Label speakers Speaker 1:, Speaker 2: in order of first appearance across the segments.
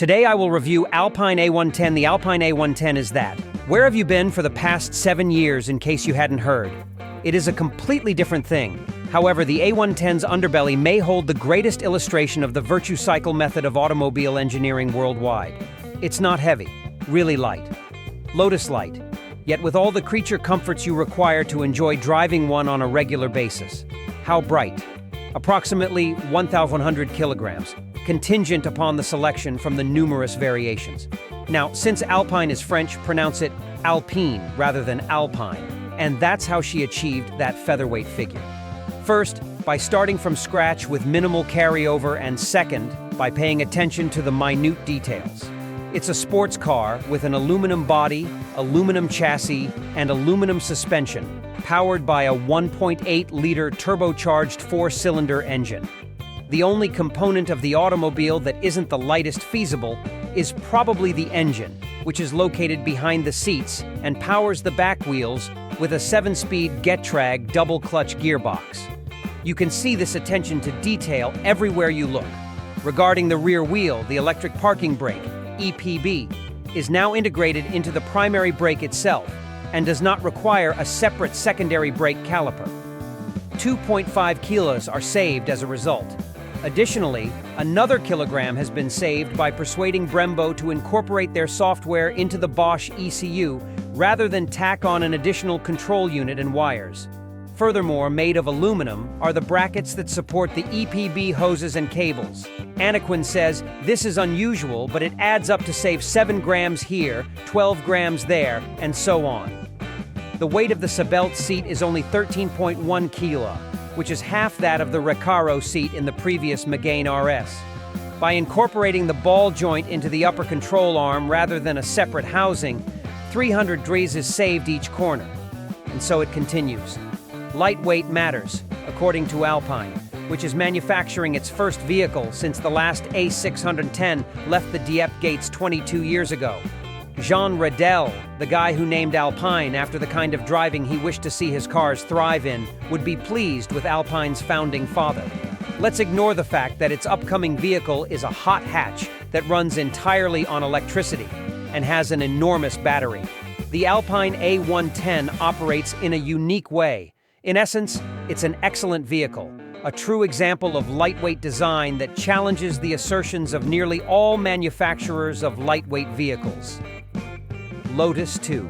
Speaker 1: Today I will review Alpine A110. The Alpine A110 is that. Where have you been for the past 7 years, in case you hadn't heard? It is a completely different thing. However, the A110's underbelly may hold the greatest illustration of the virtue cycle method of automobile engineering worldwide. It's not heavy, really light. Lotus light, yet with all the creature comforts you require to enjoy driving one on a regular basis. How bright? Approximately 1,100 kilograms, contingent upon the selection from the numerous variations. Now, since Alpine is French, pronounce it Alpine rather than Alpine, and that's how she achieved that featherweight figure. First, by starting from scratch with minimal carryover, and second, by paying attention to the minute details. It's a sports car with an aluminum body, aluminum chassis, and aluminum suspension, powered by a 1.8-liter turbocharged 4-cylinder engine. The only component of the automobile that isn't the lightest feasible is probably the engine, which is located behind the seats and powers the back wheels with a 7-speed Getrag double-clutch gearbox. You can see this attention to detail everywhere you look. Regarding the rear wheel, the electric parking brake, EPB, is now integrated into the primary brake itself and does not require a separate secondary brake caliper. 2.5 kilos are saved as a result. Additionally, another kilogram has been saved by persuading Brembo to incorporate their software into the Bosch ECU rather than tack on an additional control unit and wires. Furthermore, made of aluminum are the brackets that support the EPB hoses and cables. Anaquin says this is unusual, but it adds up to save 7 grams here, 12 grams there, and so on. The weight of the Sabelt seat is only 13.1 kilo, which is half that of the Recaro seat in the previous Megane RS. By incorporating the ball joint into the upper control arm rather than a separate housing, 300 degrees is saved each corner. And so it continues. Lightweight matters, according to Alpine, which is manufacturing its first vehicle since the last A610 left the Dieppe gates 22 years ago. Jean Redel, the guy who named Alpine after the kind of driving he wished to see his cars thrive in, would be pleased with Alpine's founding father. Let's ignore the fact that its upcoming vehicle is a hot hatch that runs entirely on electricity and has an enormous battery. The Alpine A110 operates in a unique way. In essence, it's an excellent vehicle, a true example of lightweight design that challenges the assertions of nearly all manufacturers of lightweight vehicles. Lotus 2.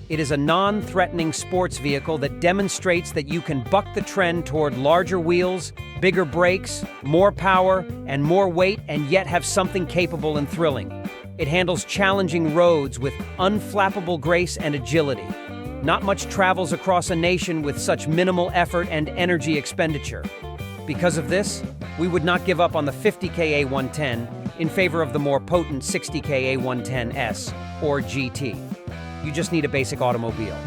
Speaker 1: It is a non-threatening sports vehicle that demonstrates that you can buck the trend toward larger wheels, bigger brakes, more power, and more weight, and yet have something capable and thrilling. It handles challenging roads with unflappable grace and agility. Not much travels across a nation with such minimal effort and energy expenditure. Because of this, we would not give up on the 50K A110 in favor of the more potent 60K A110S or GT. You just need a basic automobile.